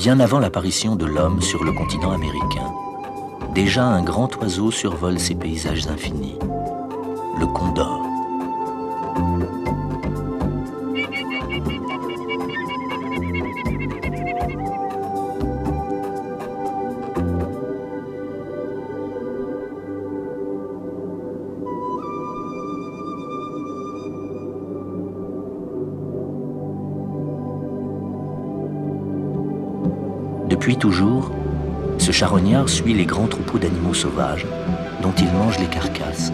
Bien avant l'apparition de l'homme sur le continent américain, déjà un grand oiseau survole ces paysages infinis, le condor. Depuis toujours, ce charognard suit les grands troupeaux d'animaux sauvages dont il mange les carcasses.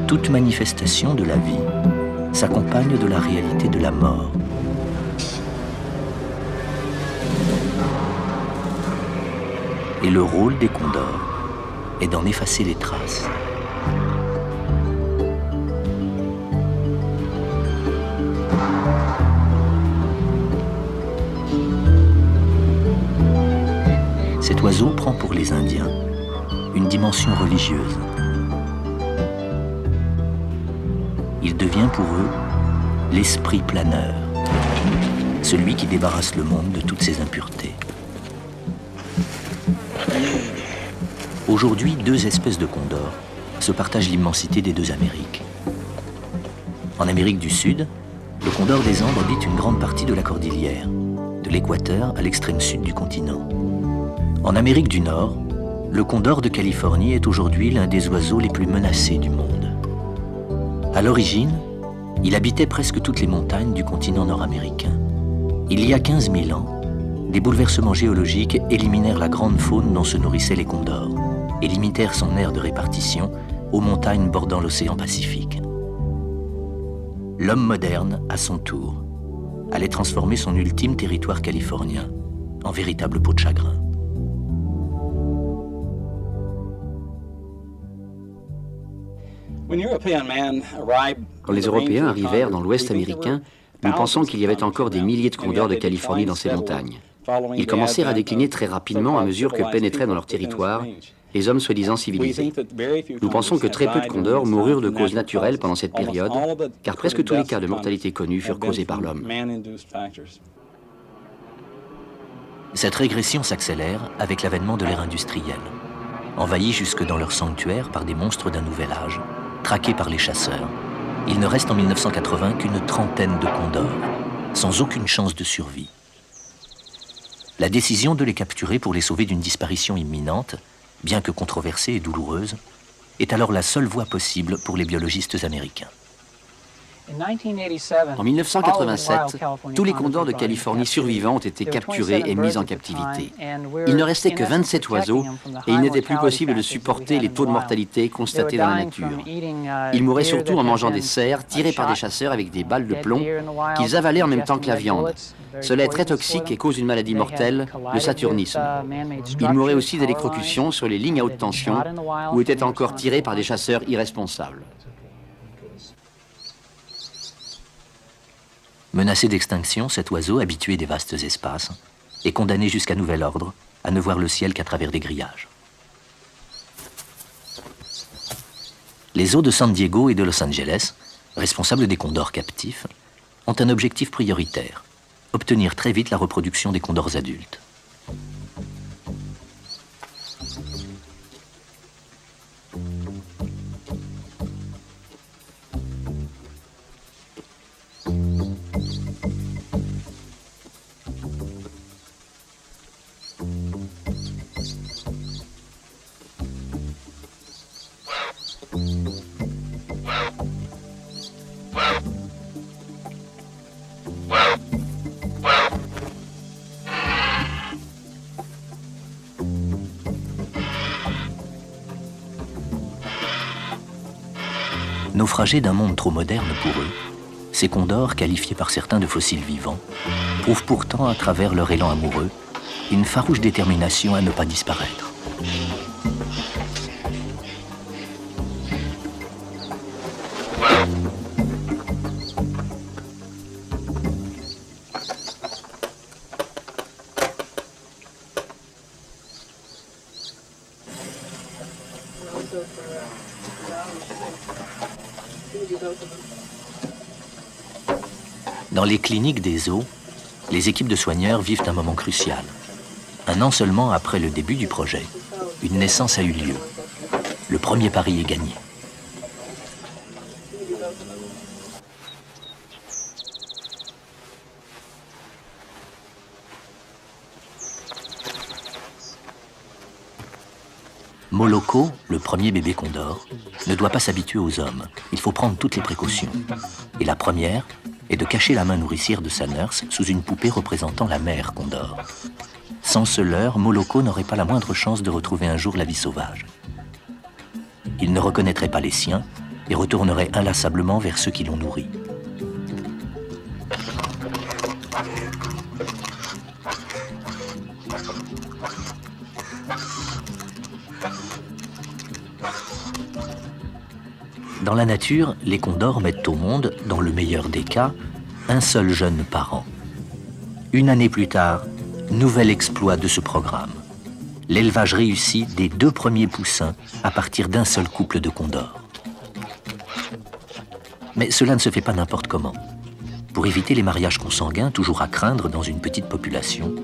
Toute manifestation de la vie s'accompagne de la réalité de la mort. Et le rôle des condors est d'en effacer les traces. Cet oiseau prend pour les Indiens une dimension religieuse. Il devient pour eux l'esprit planeur, celui qui débarrasse le monde de toutes ses impuretés. Aujourd'hui, deux espèces de condors se partagent l'immensité des deux Amériques. En Amérique du Sud, le condor des Andes habite une grande partie de la cordillère, de l'équateur à l'extrême sud du continent. En Amérique du Nord, le condor de Californie est aujourd'hui l'un des oiseaux les plus menacés du monde. À l'origine, il habitait presque toutes les montagnes du continent nord-américain. Il y a 15 000 ans, des bouleversements géologiques éliminèrent la grande faune dont se nourrissaient les condors et limitèrent son aire de répartition aux montagnes bordant l'océan Pacifique. L'homme moderne, à son tour, allait transformer son ultime territoire californien en véritable peau de chagrin. Quand les Européens arrivèrent dans l'Ouest américain, nous pensons qu'il y avait encore des milliers de condors de Californie dans ces montagnes. Ils commencèrent à décliner très rapidement à mesure que pénétraient dans leur territoire les hommes soi-disant civilisés. Nous pensons que très peu de condors moururent de causes naturelles pendant cette période, car presque tous les cas de mortalité connus furent causés par l'homme. Cette régression s'accélère avec l'avènement de l'ère industrielle, envahis jusque dans leurs sanctuaires par des monstres d'un nouvel âge, traqués par les chasseurs. Il ne reste en 1980 qu'une trentaine de condors, sans aucune chance de survie. La décision de les capturer pour les sauver d'une disparition imminente, bien que controversée et douloureuse, est alors la seule voie possible pour les biologistes américains. En 1987, tous les condors de Californie survivants ont été capturés et mis en captivité. Il ne restait que 27 oiseaux et il n'était plus possible de supporter les taux de mortalité constatés dans la nature. Ils mouraient surtout en mangeant des cerfs tirés par des chasseurs avec des balles de plomb qu'ils avalaient en même temps que la viande. Cela est très toxique et cause une maladie mortelle, le saturnisme. Ils mouraient aussi d'électrocution sur les lignes à haute tension où étaient encore tirés par des chasseurs irresponsables. Menacé d'extinction, cet oiseau, habitué des vastes espaces, est condamné jusqu'à nouvel ordre à ne voir le ciel qu'à travers des grillages. Les eaux de San Diego et de Los Angeles, responsables des condors captifs, ont un objectif prioritaire, obtenir très vite la reproduction des condors adultes. Naufragés d'un monde trop moderne pour eux, ces condors, qualifiés par certains de fossiles vivants, prouvent pourtant à travers leur élan amoureux une farouche détermination à ne pas disparaître. Dans les cliniques des zoos, les équipes de soigneurs vivent un moment crucial. Un an seulement après le début du projet, une naissance a eu lieu. Le premier pari est gagné. Moloko, le premier bébé condor, ne doit pas s'habituer aux hommes. Il faut prendre toutes les précautions. Et la première est de cacher la main nourricière de sa nurse sous une poupée représentant la mère condor. Sans ce leurre, Moloko n'aurait pas la moindre chance de retrouver un jour la vie sauvage. Il ne reconnaîtrait pas les siens et retournerait inlassablement vers ceux qui l'ont nourri. Dans la nature, les condors mettent au monde, dans le meilleur des cas, un seul jeune par an. Une année plus tard, nouvel exploit de ce programme. L'élevage réussi des 2 premiers poussins à partir d'un seul couple de condors. Mais cela ne se fait pas n'importe comment. Pour éviter les mariages consanguins, toujours à craindre dans une petite population,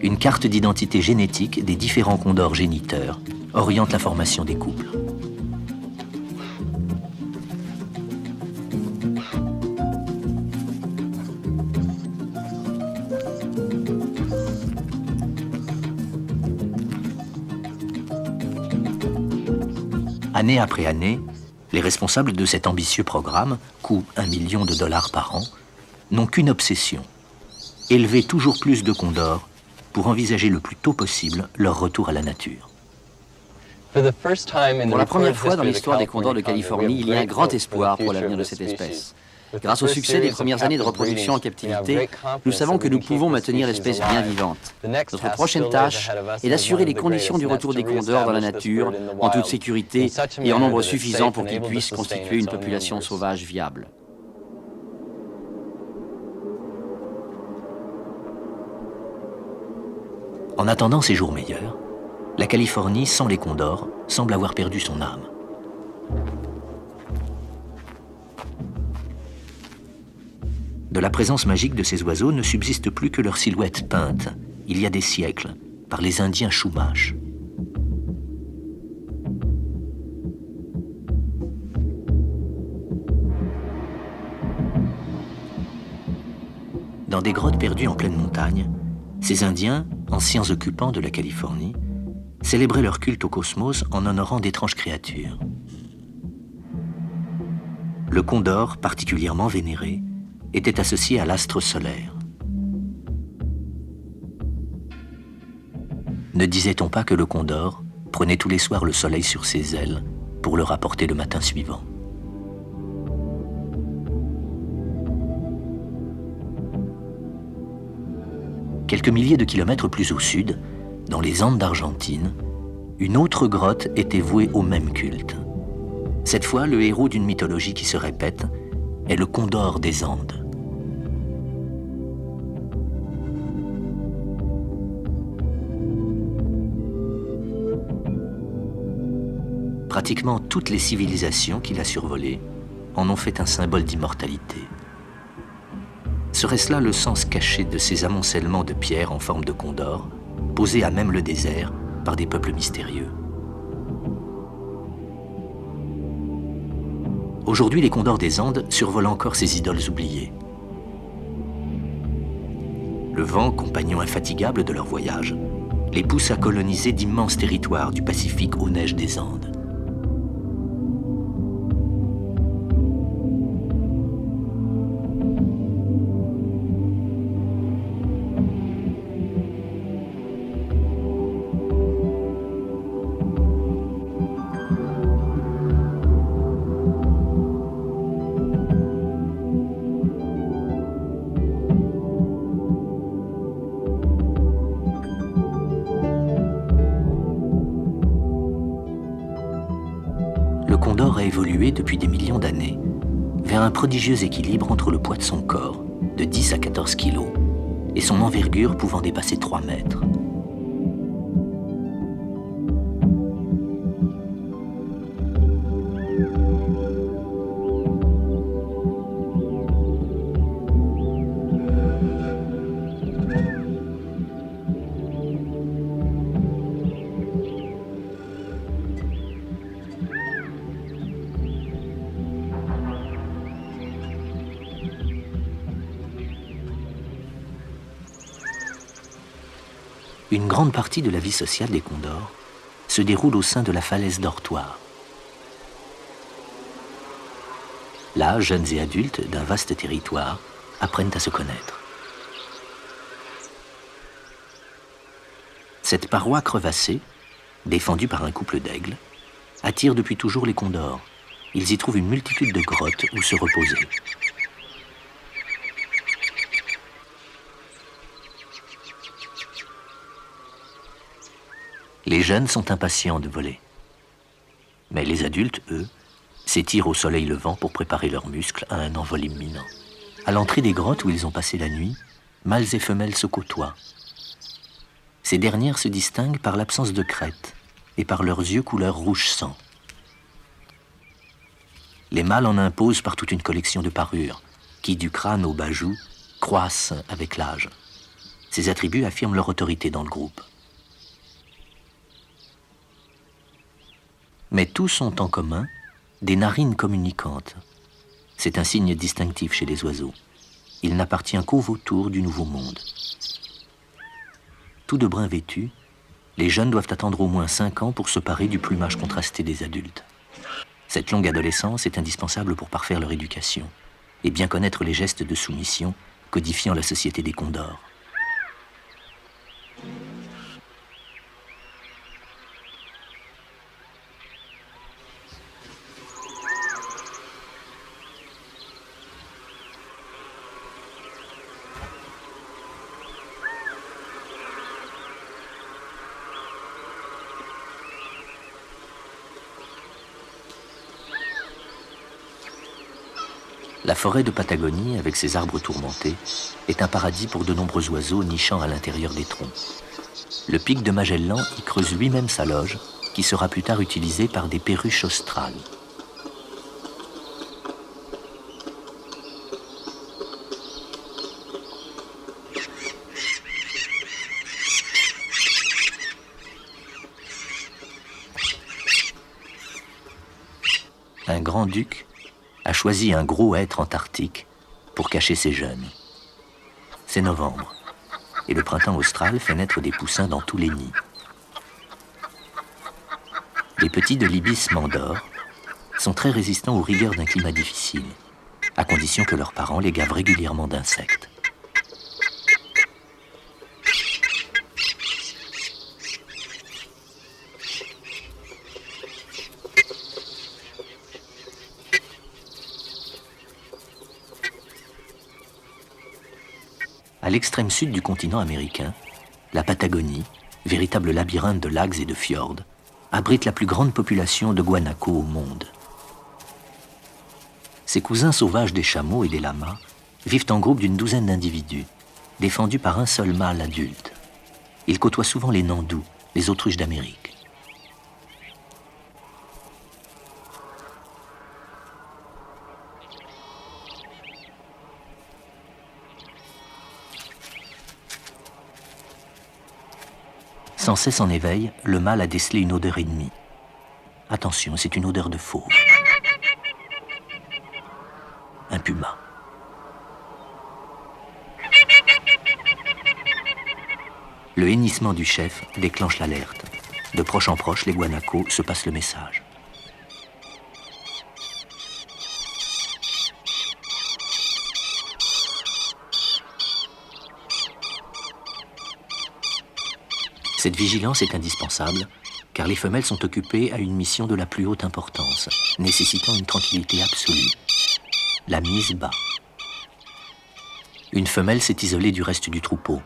une carte d'identité génétique des différents condors géniteurs oriente la formation des couples. Année après année, les responsables de cet ambitieux programme, coût $1 million par an, n'ont qu'une obsession, élever toujours plus de condors pour envisager le plus tôt possible leur retour à la nature. Pour la première fois dans l'histoire des condors de Californie, il y a un grand espoir pour l'avenir de cette espèce. Grâce au succès des premières années de reproduction en captivité, nous savons que nous pouvons maintenir l'espèce bien vivante. Notre prochaine tâche est d'assurer les conditions du retour des condors dans la nature, en toute sécurité et en nombre suffisant pour qu'ils puissent constituer une population sauvage viable. En attendant ces jours meilleurs, la Californie, sans les condors, semble avoir perdu son âme. De la présence magique de ces oiseaux ne subsiste plus que leur silhouette peinte, il y a des siècles, par les Indiens Chumash. Dans des grottes perdues en pleine montagne, ces Indiens, anciens occupants de la Californie, célébraient leur culte au cosmos en honorant d'étranges créatures. Le condor, particulièrement vénéré, était associé à l'astre solaire. Ne disait-on pas que le condor prenait tous les soirs le soleil sur ses ailes pour le rapporter le matin suivant? Quelques milliers de kilomètres plus au sud, dans les Andes d'Argentine, une autre grotte était vouée au même culte. Cette fois, le héros d'une mythologie qui se répète est le condor des Andes. Pratiquement toutes les civilisations qu'il a survolées en ont fait un symbole d'immortalité. Serait-ce là le sens caché de ces amoncellements de pierres en forme de condor, posés à même le désert par des peuples mystérieux? Aujourd'hui, les condors des Andes survolent encore ces idoles oubliées. Le vent, compagnon infatigable de leur voyage, les pousse à coloniser d'immenses territoires du Pacifique aux neiges des Andes. Le condor a évolué depuis des millions d'années vers un prodigieux équilibre entre le poids de son corps, de 10 à 14 kilos, et son envergure pouvant dépasser 3 mètres. Une grande partie de la vie sociale des condors se déroule au sein de la falaise dortoir. Là, jeunes et adultes d'un vaste territoire apprennent à se connaître. Cette paroi crevassée, défendue par un couple d'aigles, attire depuis toujours les condors. Ils y trouvent une multitude de grottes où se reposer. Les jeunes sont impatients de voler. Mais les adultes, eux, s'étirent au soleil levant pour préparer leurs muscles à un envol imminent. À l'entrée des grottes où ils ont passé la nuit, mâles et femelles se côtoient. Ces dernières se distinguent par l'absence de crête et par leurs yeux couleur rouge sang. Les mâles en imposent par toute une collection de parures qui, du crâne au bas joue, croissent avec l'âge. Ces attributs affirment leur autorité dans le groupe. Mais tous ont en commun des narines communicantes. C'est un signe distinctif chez les oiseaux. Il n'appartient qu'aux vautours du Nouveau Monde. Tout de brun vêtus, les jeunes doivent attendre au moins 5 ans pour se parer du plumage contrasté des adultes. Cette longue adolescence est indispensable pour parfaire leur éducation et bien connaître les gestes de soumission codifiant la société des condors. La forêt de Patagonie, avec ses arbres tourmentés, est un paradis pour de nombreux oiseaux nichant à l'intérieur des troncs. Le pic de Magellan y creuse lui-même sa loge, qui sera plus tard utilisée par des perruches australes. Un grand-duc a choisi un gros hêtre antarctique pour cacher ses jeunes. C'est novembre, et le printemps austral fait naître des poussins dans tous les nids. Les petits de l'ibis mandor sont très résistants aux rigueurs d'un climat difficile, à condition que leurs parents les gavent régulièrement d'insectes. À l'extrême sud du continent américain, la Patagonie, véritable labyrinthe de lacs et de fjords, abrite la plus grande population de guanacos au monde. Ces cousins sauvages des chameaux et des lamas vivent en groupe d'une douzaine d'individus, défendus par un seul mâle adulte. Ils côtoient souvent les nandous, les autruches d'Amérique. Sans cesse en éveil, le mâle a décelé une odeur ennemie. Attention, c'est une odeur de fauve. Un puma. Le hennissement du chef déclenche l'alerte. De proche en proche, les guanacos se passent le message. Cette vigilance est indispensable, car les femelles sont occupées à une mission de la plus haute importance, nécessitant une tranquillité absolue. La mise bas. Une femelle s'est isolée du reste du troupeau.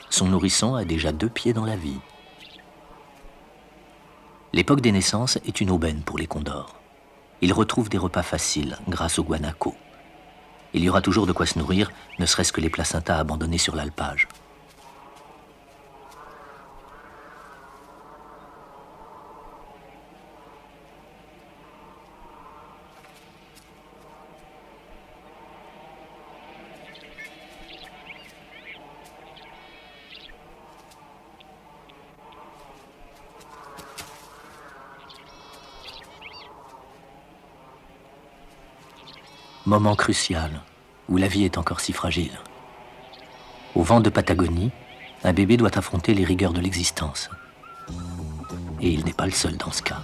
Son nourrisson a déjà 2 pieds dans la vie. L'époque des naissances est une aubaine pour les condors. Ils retrouvent des repas faciles grâce aux guanacos. Il y aura toujours de quoi se nourrir, ne serait-ce que les placentas abandonnés sur l'alpage. Moment crucial, où la vie est encore si fragile. Au vent de Patagonie, Un bébé doit affronter les rigueurs de l'existence. Et il n'est pas le seul dans ce cas.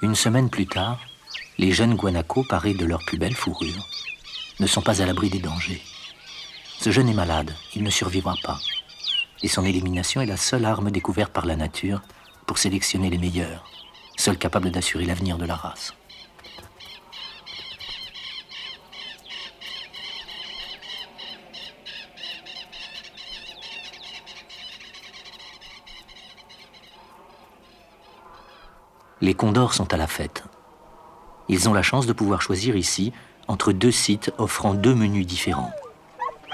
Une semaine plus tard, les jeunes guanacos, parés de leur plus belle fourrure, ne sont pas à l'abri des dangers. Ce jeune est malade, il ne survivra pas. Et son élimination est la seule arme découverte par la nature pour sélectionner les meilleurs, seuls capables d'assurer l'avenir de la race. Les condors sont à la fête. Ils ont la chance de pouvoir choisir ici entre deux sites offrant deux menus différents.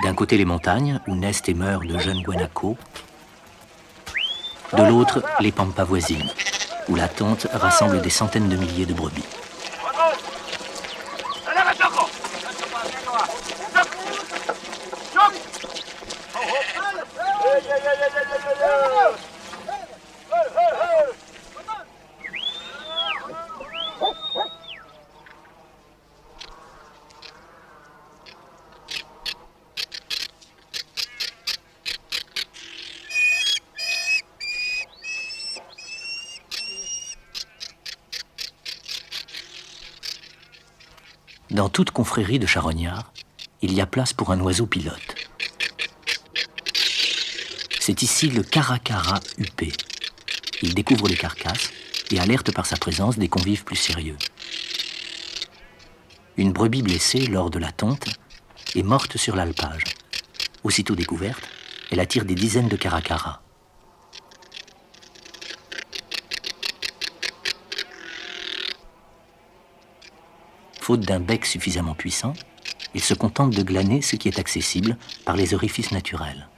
D'un côté les montagnes, où naissent et meurent de jeunes guanacos. De l'autre, les pampas voisines, où la tonte rassemble des centaines de milliers de brebis. Dans toute confrérie de charognards, il y a place pour un oiseau pilote. C'est ici le caracara huppé. Il découvre les carcasses et alerte par sa présence des convives plus sérieux. Une brebis blessée lors de la tonte est morte sur l'alpage. Aussitôt découverte, elle attire des dizaines de caracaras. Faute d'un bec suffisamment puissant, il se contente de glaner ce qui est accessible par les orifices naturels.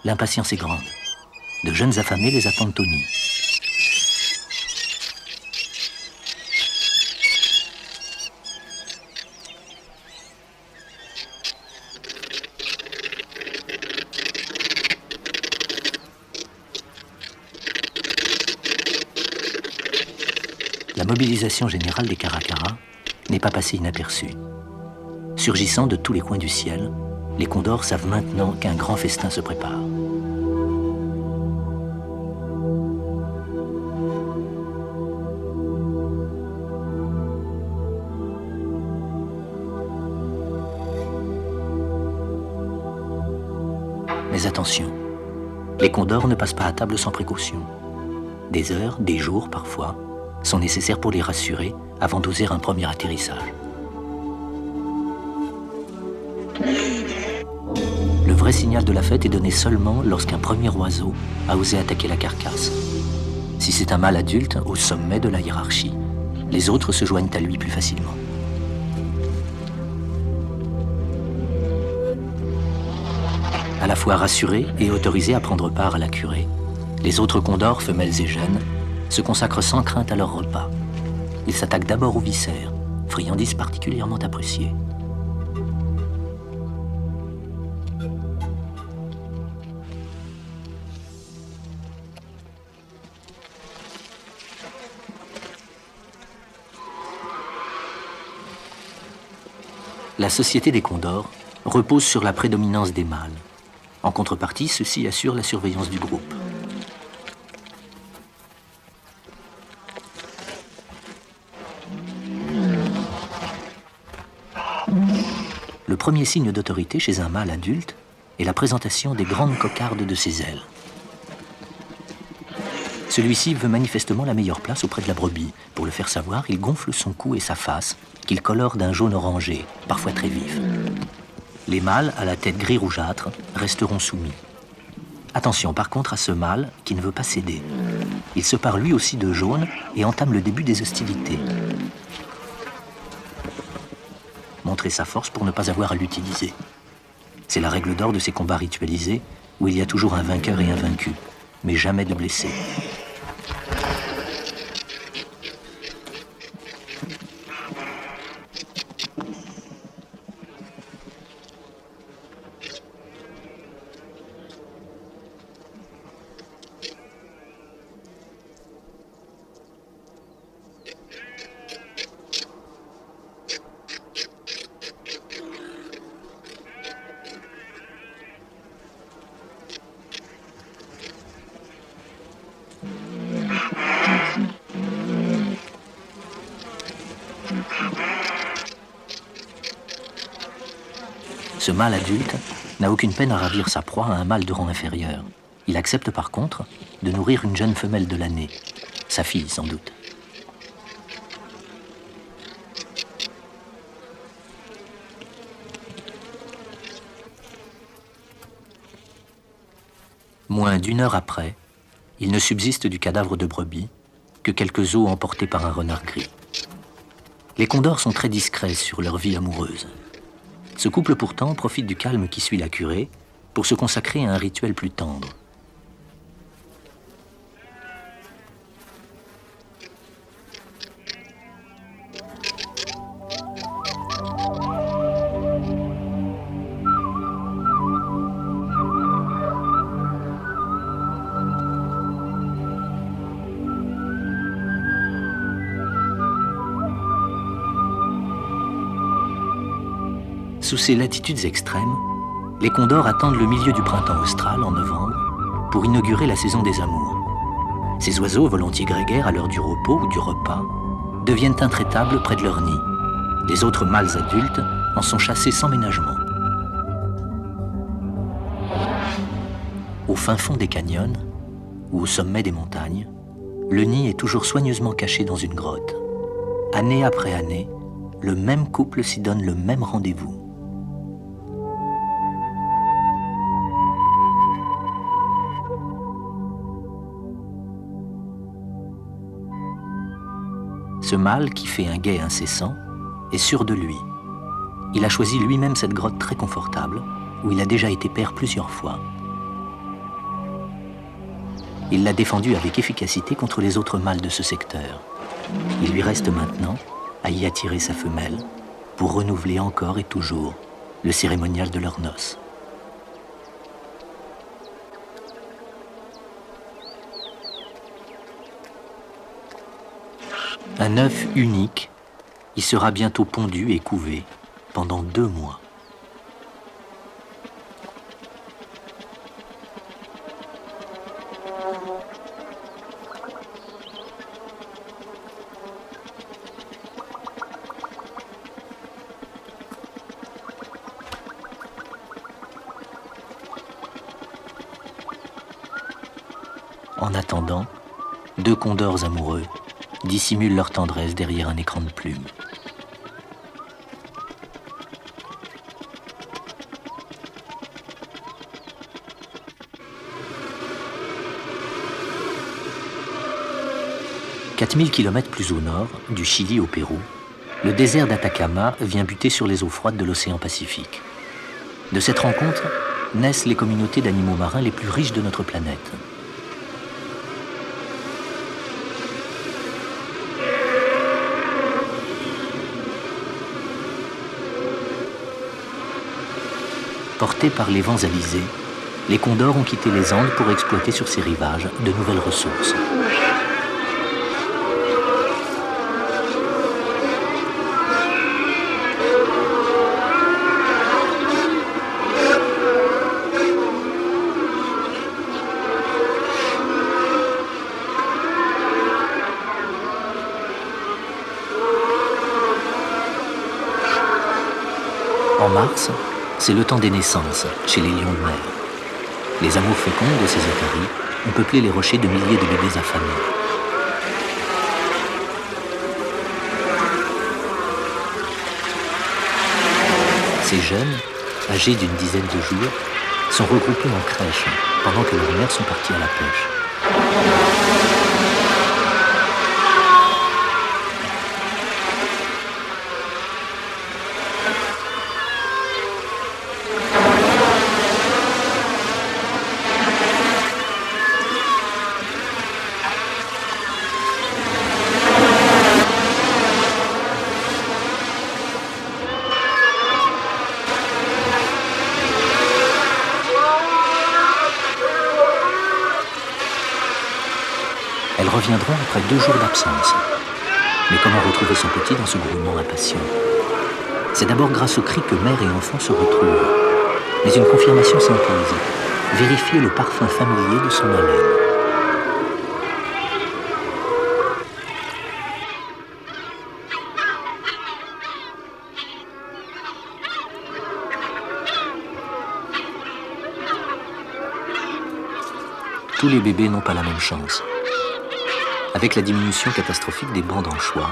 L'impatience est grande. De jeunes affamés les attendent au nid. La mobilisation générale des caracaras n'est pas passée inaperçue. Surgissant de tous les coins du ciel, les condors savent maintenant qu'un grand festin se prépare. Mais attention, les condors ne passent pas à table sans précaution. Des heures, des jours parfois, sont nécessaires pour les rassurer avant d'oser un premier atterrissage. Le vrai signal de la fête est donné seulement lorsqu'un premier oiseau a osé attaquer la carcasse. Si c'est un mâle adulte au sommet de la hiérarchie, les autres se joignent à lui plus facilement. À la fois rassurés et autorisés à prendre part à la curée, les autres condors, femelles et jeunes, se consacrent sans crainte à leur repas. Ils s'attaquent d'abord aux viscères, friandise particulièrement appréciée. La société des condors repose sur la prédominance des mâles. En contrepartie, ceux-ci assurent la surveillance du groupe. Le premier signe d'autorité chez un mâle adulte est la présentation des grandes cocardes de ses ailes. Celui-ci veut manifestement la meilleure place auprès de la brebis. Pour le faire savoir, il gonfle son cou et sa face, qu'il colore d'un jaune orangé, parfois très vif. Les mâles, à la tête gris rougeâtre, resteront soumis. Attention par contre à ce mâle qui ne veut pas céder. Il se pare lui aussi de jaune et entame le début des hostilités. Montrer sa force pour ne pas avoir à l'utiliser. C'est la règle d'or de ces combats ritualisés où il y a toujours un vainqueur et un vaincu, mais jamais de blessé. Ce mâle adulte n'a aucune peine à ravir sa proie à un mâle de rang inférieur. Il accepte par contre de nourrir une jeune femelle de l'année, sa fille sans doute. Moins d'une heure après, il ne subsiste du cadavre de brebis que quelques os emportés par un renard gris. Les condors sont très discrets sur leur vie amoureuse. Ce couple pourtant profite du calme qui suit la curée pour se consacrer à un rituel plus tendre. Sous ces latitudes extrêmes, les condors attendent le milieu du printemps austral, en novembre, pour inaugurer la saison des amours. Ces oiseaux, volontiers grégaires à l'heure du repos ou du repas, deviennent intraitables près de leur nid. Les autres mâles adultes en sont chassés sans ménagement. Au fin fond des canyons, ou au sommet des montagnes, le nid est toujours soigneusement caché dans une grotte. Année après année, le même couple s'y donne le même rendez-vous. Ce mâle, qui fait un guet incessant, est sûr de lui. Il a choisi lui-même cette grotte très confortable, où il a déjà été père plusieurs fois. Il l'a défendue avec efficacité contre les autres mâles de ce secteur. Il lui reste maintenant à y attirer sa femelle pour renouveler encore et toujours le cérémonial de leurs noces. Un œuf unique, il sera bientôt pondu et couvé pendant 2 mois. En attendant, 2 condors amoureux dissimulent leur tendresse derrière un écran de plumes. « 4000 km plus au nord, du Chili au Pérou, le désert d'Atacama vient buter sur les eaux froides de l'océan Pacifique. De cette rencontre naissent les communautés d'animaux marins les plus riches de notre planète. Portés par les vents alizés, les condors ont quitté les Andes pour exploiter sur ces rivages de nouvelles ressources. En mars, c'est le temps des naissances chez les lions de mer. Les amours féconds de ces otaries ont peuplé les rochers de milliers de bébés affamés. Ces jeunes, âgés d'une dizaine de jours, sont regroupés en crèche pendant que leurs mères sont parties à la pêche. Elles reviendront après 2 jours d'absence. Mais comment retrouver son petit dans ce grouillement impatient? C'est d'abord grâce au cri que mère et enfant se retrouvent. Mais une confirmation s'impose. Vérifier le parfum familier de son haleine. Tous les bébés n'ont pas la même chance. Avec la diminution catastrophique des bancs d'anchois,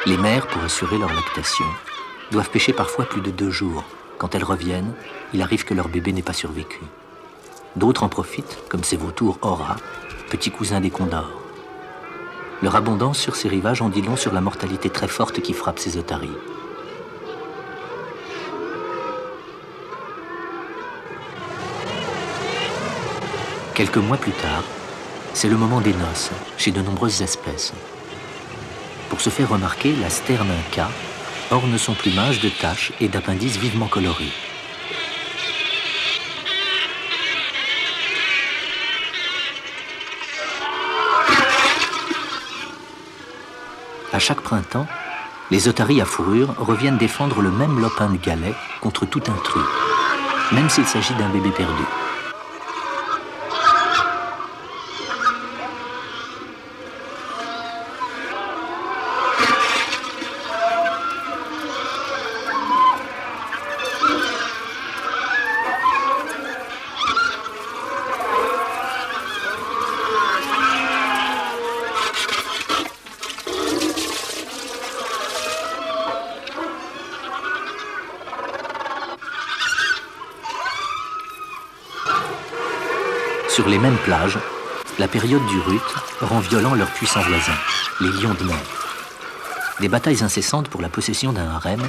les mères, pour assurer leur lactation, doivent pêcher parfois plus de 2 jours. Quand elles reviennent, il arrive que leur bébé n'ait pas survécu. D'autres en profitent, comme ces vautours Ora, petits cousins des condors. Leur abondance sur ces rivages en dit long sur la mortalité très forte qui frappe ces otaries. Quelques mois plus tard, c'est le moment des noces chez de nombreuses espèces. Pour se faire remarquer, la sterne inca orne son plumage de taches et d'appendices vivement colorés. À chaque printemps, les otaries à fourrure reviennent défendre le même lopin de galets contre tout intrus, même s'il s'agit d'un bébé perdu. Sur les mêmes plages, la période du rut rend violents leurs puissants voisins, les lions de mer. Des batailles incessantes pour la possession d'un harem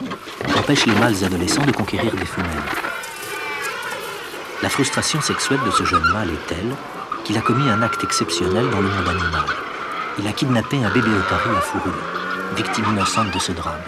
empêchent les mâles adolescents de conquérir des femelles. La frustration sexuelle de ce jeune mâle est telle qu'il a commis un acte exceptionnel dans le monde animal. Il a kidnappé un bébé otari à fourrure, victime innocente de ce drame.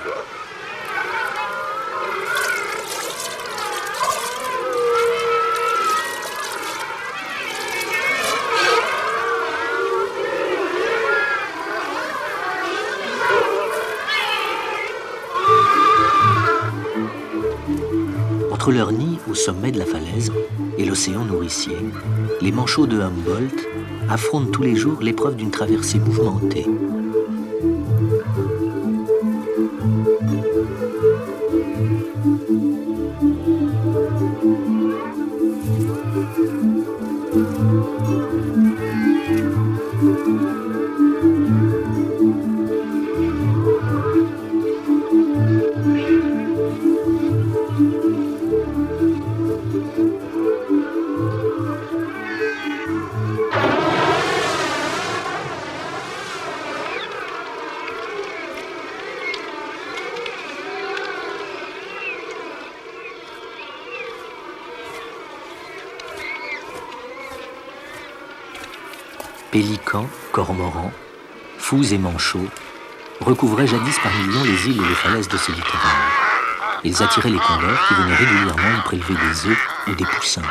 Entre leur nid au sommet de la falaise et l'océan nourricier, les manchots de Humboldt affrontent tous les jours l'épreuve d'une traversée mouvementée. Pélicans, cormorans, fous et manchots recouvraient jadis par millions les îles et les falaises de ce littoral. Ils attiraient les condors qui venaient régulièrement y prélever des œufs ou des poussins.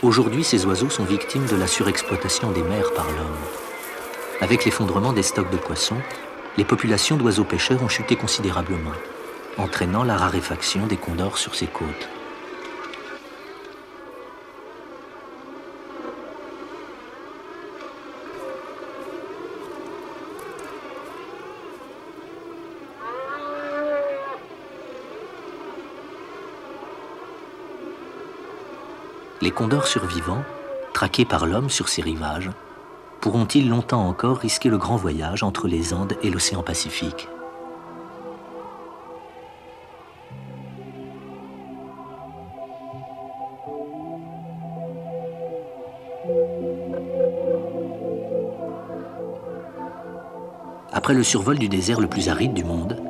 Aujourd'hui, ces oiseaux sont victimes de la surexploitation des mers par l'homme. Avec l'effondrement des stocks de poissons, les populations d'oiseaux pêcheurs ont chuté considérablement, entraînant la raréfaction des condors sur ces côtes. Les condors survivants, traqués par l'homme sur ces rivages, pourront-ils longtemps encore risquer le grand voyage entre les Andes et l'océan Pacifique ? Après le survol du désert le plus aride du monde,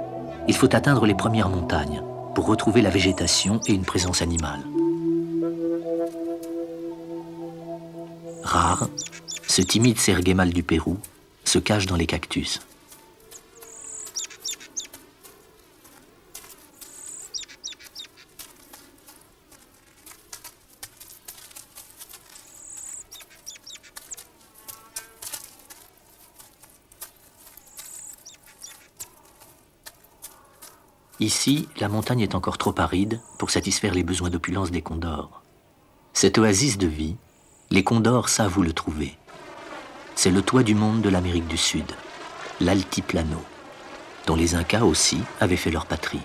il faut atteindre les premières montagnes pour retrouver la végétation et une présence animale. Rare, ce timide cerf mâle du Pérou se cache dans les cactus. Ici, la montagne est encore trop aride pour satisfaire les besoins d'opulence des condors. Cette oasis de vie, les condors savent où le trouver. C'est le toit du monde de l'Amérique du Sud, l'altiplano, dont les Incas aussi avaient fait leur patrie.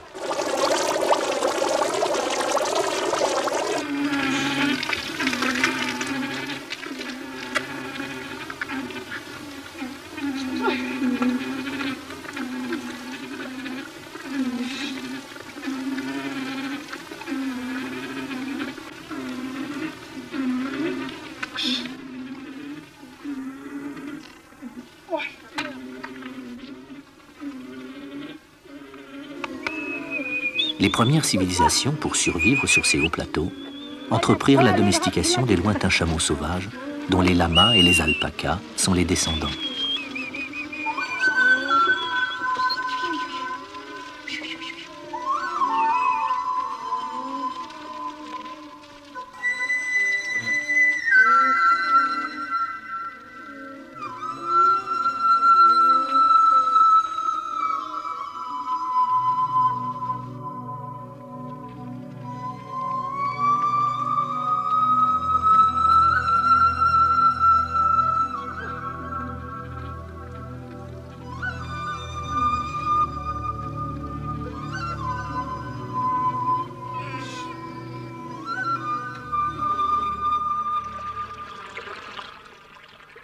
Les premières civilisations, pour survivre sur ces hauts plateaux, entreprirent la domestication des lointains chameaux sauvages, dont les lamas et les alpacas sont les descendants.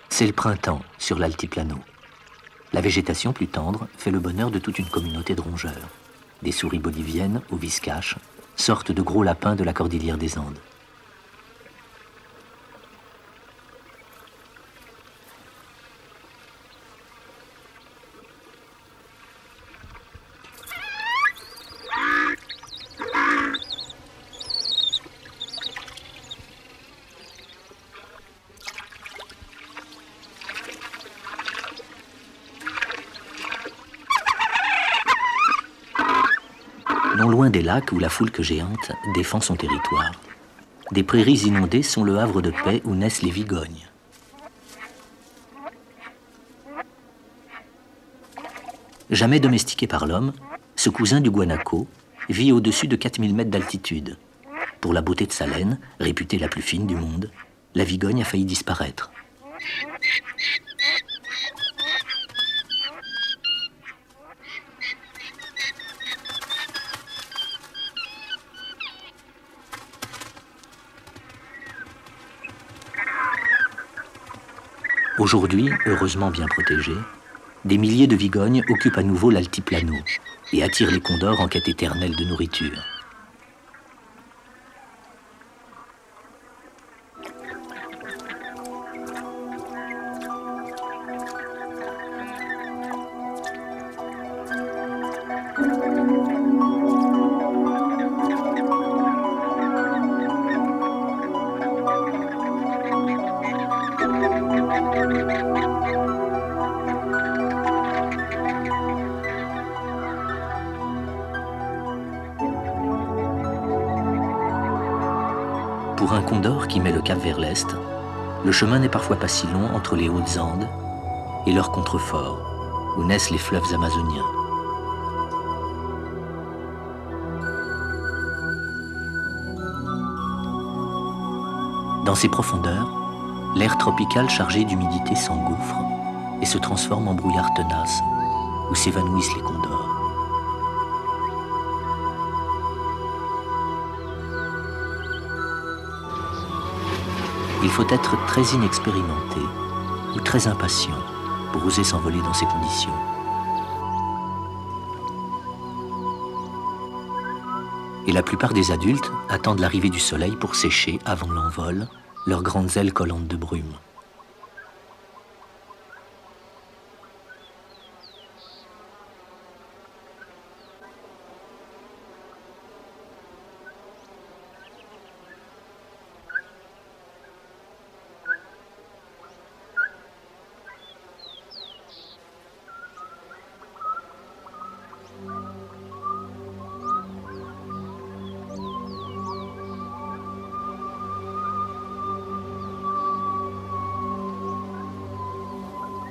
C'est le printemps sur l'altiplano. La végétation plus tendre fait le bonheur de toute une communauté de rongeurs. Des souris boliviennes ou viscaches, sortes de gros lapins de la cordillère des Andes. Non loin des lacs où la foulque géante défend son territoire, des prairies inondées sont le havre de paix où naissent les vigognes. Jamais domestiqué par l'homme, ce cousin du guanaco vit au-dessus de 4000 mètres d'altitude. Pour la beauté de sa laine, réputée la plus fine du monde, la vigogne a failli disparaître. Aujourd'hui, heureusement bien protégés, des milliers de vigognes occupent à nouveau l'altiplano et attirent les condors en quête éternelle de nourriture. Pour un condor qui met le cap vers l'est, le chemin n'est parfois pas si long entre les Hautes-Andes et leurs contreforts, où naissent les fleuves amazoniens. Dans ces profondeurs, l'air tropical chargé d'humidité s'engouffre et se transforme en brouillard tenace, où s'évanouissent les condors. Il faut être très inexpérimenté ou très impatient pour oser s'envoler dans ces conditions. Et la plupart des adultes attendent l'arrivée du soleil pour sécher, avant l'envol, leurs grandes ailes collantes de brume.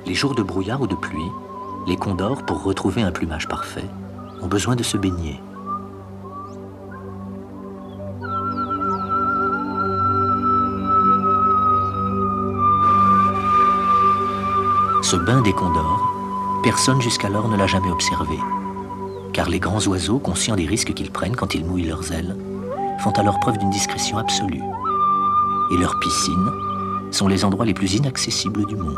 Les jours de brouillard ou de pluie, les condors, pour retrouver un plumage parfait, ont besoin de se baigner. Ce bain des condors, personne jusqu'alors ne l'a jamais observé, car les grands oiseaux, conscients des risques qu'ils prennent quand ils mouillent leurs ailes, font alors preuve d'une discrétion absolue. Et leurs piscines sont les endroits les plus inaccessibles du monde.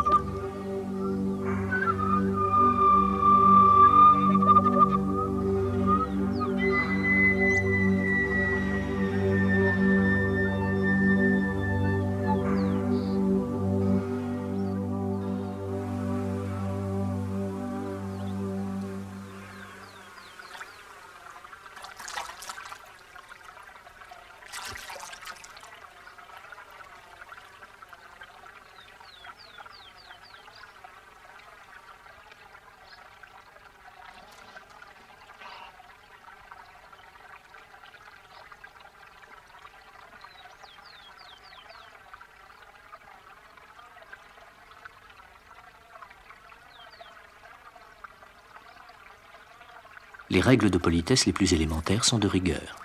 Les règles de politesse les plus élémentaires sont de rigueur.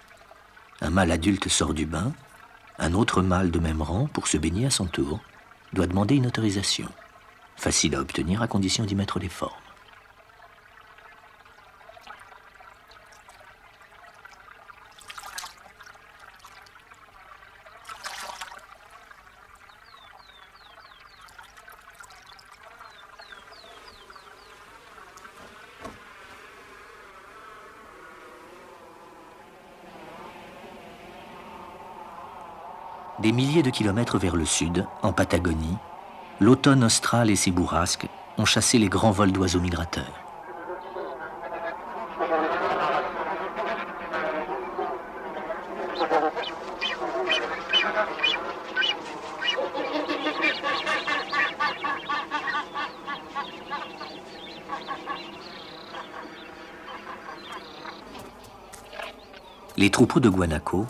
Un mâle adulte sort du bain, un autre mâle de même rang, pour se baigner à son tour, doit demander une autorisation. Facile à obtenir à condition d'y mettre les formes. Des milliers de kilomètres vers le sud, en Patagonie, l'automne austral et ses bourrasques ont chassé les grands vols d'oiseaux migrateurs. Les troupeaux de guanacos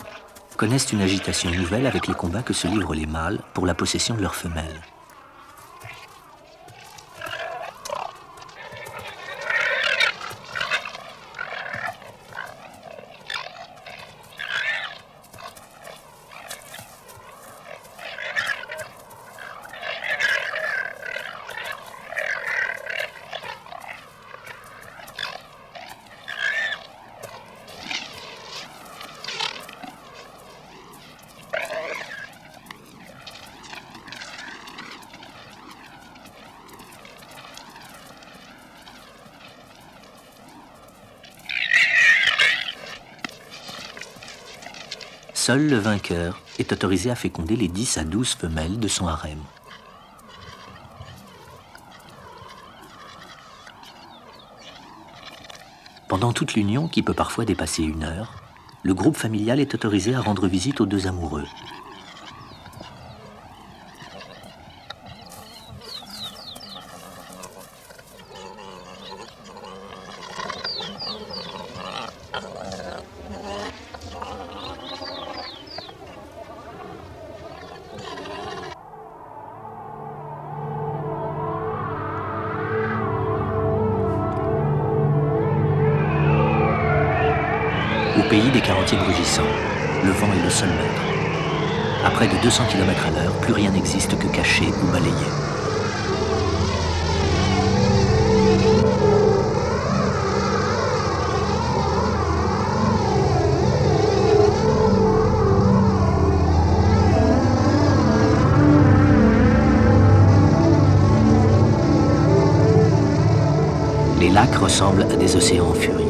connaissent une agitation nouvelle avec les combats que se livrent les mâles pour la possession de leurs femelles. Seul le vainqueur est autorisé à féconder les 10 à 12 femelles de son harem. Pendant toute l'union, qui peut parfois dépasser 1 heure, le groupe familial est autorisé à rendre visite aux 2 amoureux. pays des quarantiers brugissants, le vent est le seul maître. À près de 200 km/h, plus rien n'existe que caché ou balayé. Les lacs ressemblent à des océans en furie,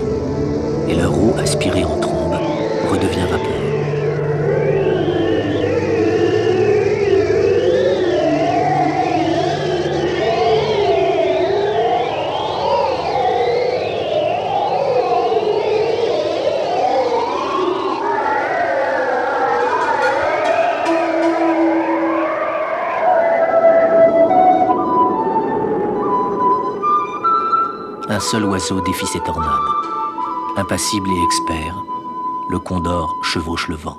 et leur eau, aspirée en trombe, redevient vapeur. Un seul oiseau défie ces tornades. Impassible et expert, le condor chevauche le vent.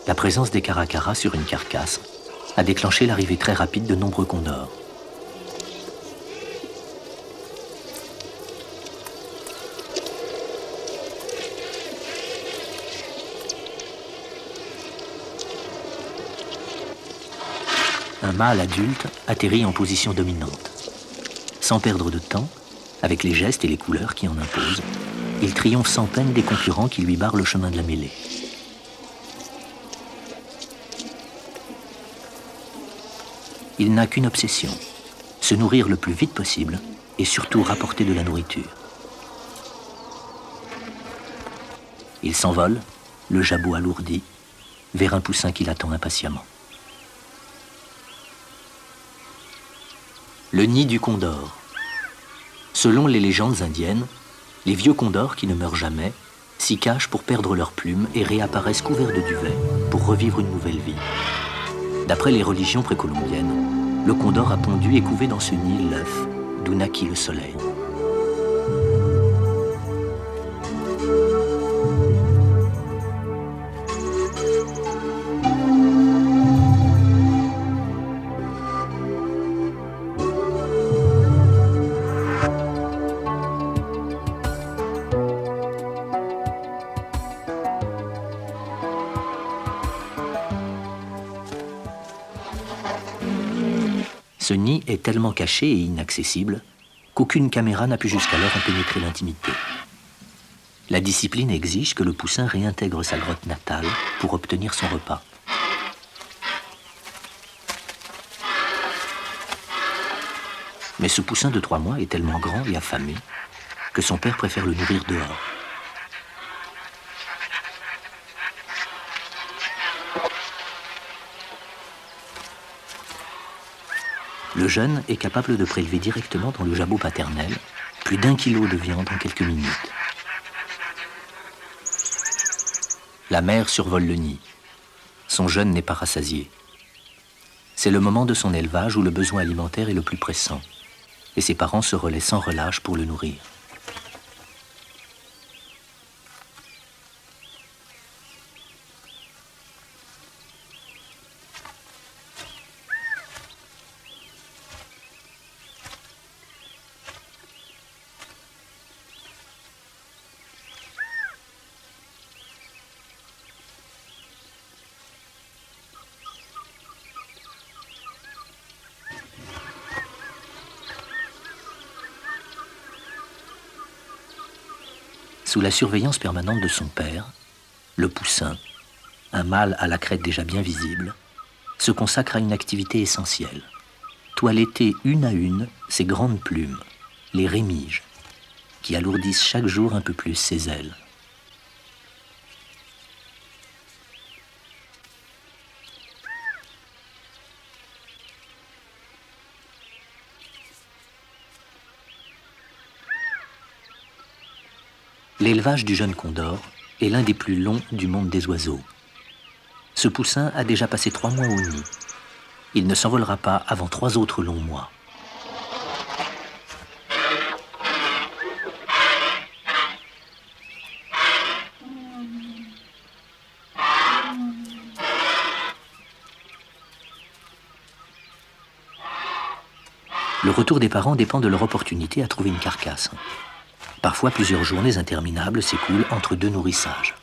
La présence des caracaras sur une carcasse a déclenché l'arrivée très rapide de nombreux condors. Un mâle adulte atterrit en position dominante. Sans perdre de temps, avec les gestes et les couleurs qui en imposent, il triomphe sans peine des concurrents qui lui barrent le chemin de la mêlée. Il n'a qu'une obsession, se nourrir le plus vite possible et surtout rapporter de la nourriture. Il s'envole, le jabot alourdi, vers un poussin qui l'attend impatiemment. Le nid du condor. Selon les légendes indiennes, les vieux condors qui ne meurent jamais s'y cachent pour perdre leurs plumes et réapparaissent couverts de duvet pour revivre une nouvelle vie. D'après les religions précolombiennes, le condor a pondu et couvé dans ce nid l'œuf d'où naquit le soleil. Ce nid est tellement caché et inaccessible qu'aucune caméra n'a pu jusqu'alors en pénétrer l'intimité. La discipline exige que le poussin réintègre sa grotte natale pour obtenir son repas. Mais ce poussin de 3 mois est tellement grand et affamé que son père préfère le nourrir dehors. Le jeune est capable de prélever directement dans le jabot paternel plus d'1 kilo de viande en quelques minutes. La mère survole le nid. Son jeune n'est pas rassasié. C'est le moment de son élevage où le besoin alimentaire est le plus pressant, et ses parents se relaient sans relâche pour le nourrir. Sous la surveillance permanente de son père, le poussin, un mâle à la crête déjà bien visible, se consacre à une activité essentielle. Toiletter une à une ses grandes plumes, les rémiges, qui alourdissent chaque jour un peu plus ses ailes. L'élevage du jeune condor est l'un des plus longs du monde des oiseaux. Ce poussin a déjà passé 3 mois au nid. Il ne s'envolera pas avant 3 autres longs mois. Le retour des parents dépend de leur opportunité à trouver une carcasse. Parfois, plusieurs journées interminables s'écoulent entre 2 nourrissages.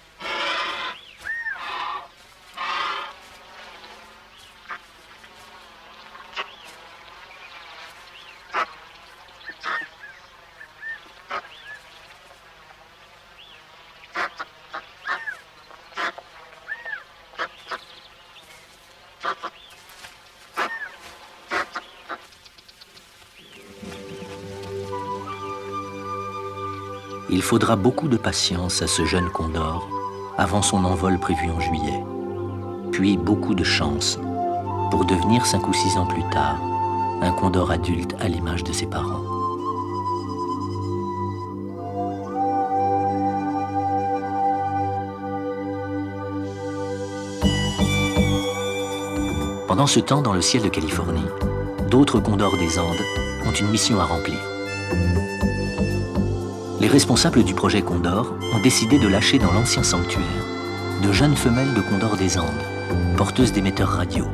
Il faudra beaucoup de patience à ce jeune condor avant son envol prévu en juillet, puis beaucoup de chance pour devenir 5 ou 6 ans plus tard un condor adulte à l'image de ses parents. Pendant ce temps, dans le ciel de Californie, d'autres condors des Andes ont une mission à remplir. Les responsables du projet Condor ont décidé de lâcher dans l'ancien sanctuaire de jeunes femelles de condors des Andes, porteuses d'émetteurs radio.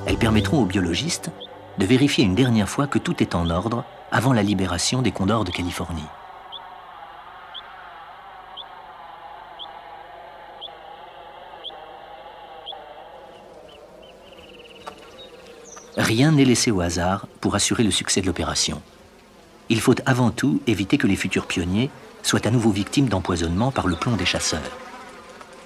Elles permettront aux biologistes de vérifier une dernière fois que tout est en ordre avant la libération des condors de Californie. Rien n'est laissé au hasard pour assurer le succès de l'opération. Il faut avant tout éviter que les futurs pionniers soient à nouveau victimes d'empoisonnement par le plomb des chasseurs.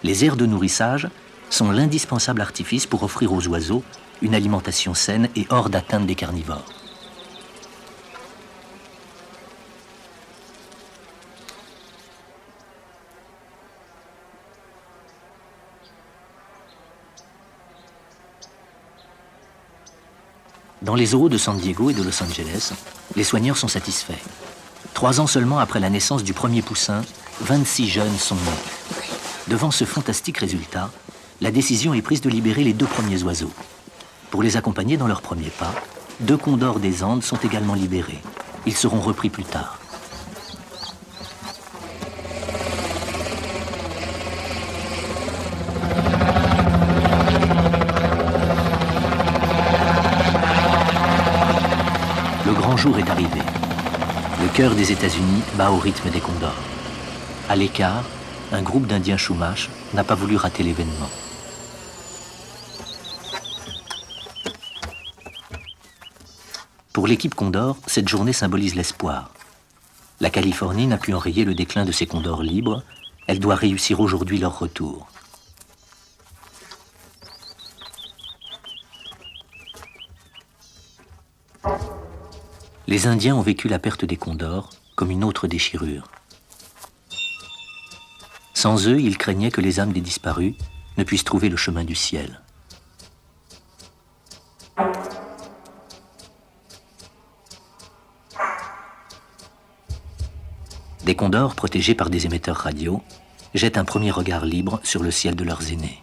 Les aires de nourrissage sont l'indispensable artifice pour offrir aux oiseaux une alimentation saine et hors d'atteinte des carnivores. Dans les zoos de San Diego et de Los Angeles, les soigneurs sont satisfaits. 3 ans seulement après la naissance du premier poussin, 26 jeunes sont nés. Devant ce fantastique résultat, la décision est prise de libérer les 2 premiers oiseaux. Pour les accompagner dans leurs premiers pas, 2 condors des Andes sont également libérés. Ils seront repris plus tard. Le grand jour est arrivé. Le cœur des États-Unis bat au rythme des condors. À l'écart, un groupe d'Indiens Chumash n'a pas voulu rater l'événement. Pour l'équipe Condor, cette journée symbolise l'espoir. La Californie n'a pu enrayer le déclin de ses condors libres. Elle doit réussir aujourd'hui leur retour. Les Indiens ont vécu la perte des condors comme une autre déchirure. Sans eux, ils craignaient que les âmes des disparus ne puissent trouver le chemin du ciel. Des condors protégés par des émetteurs radio jettent un premier regard libre sur le ciel de leurs aînés.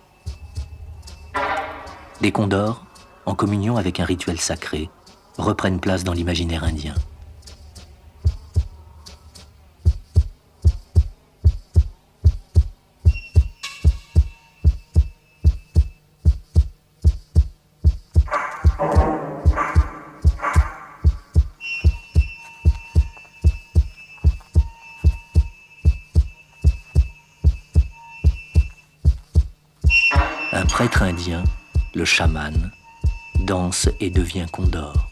Des condors, en communion avec un rituel sacré, reprennent place dans l'imaginaire indien. Un prêtre indien, le chaman, danse et devient condor.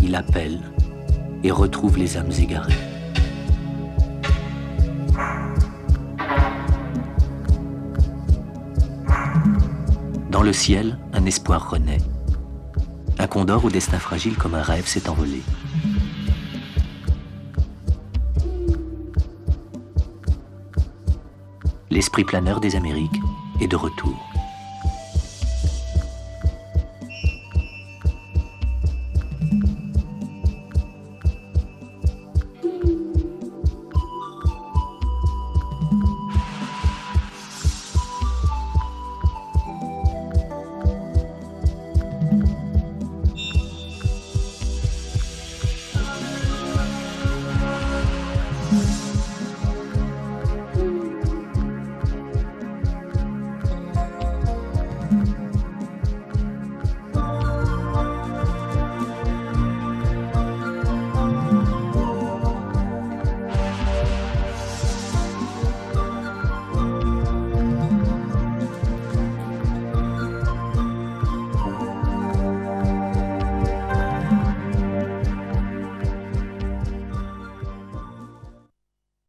Il appelle et retrouve les âmes égarées. Dans le ciel, un espoir renaît. Un condor au destin fragile comme un rêve s'est envolé. L'esprit planeur des Amériques est de retour.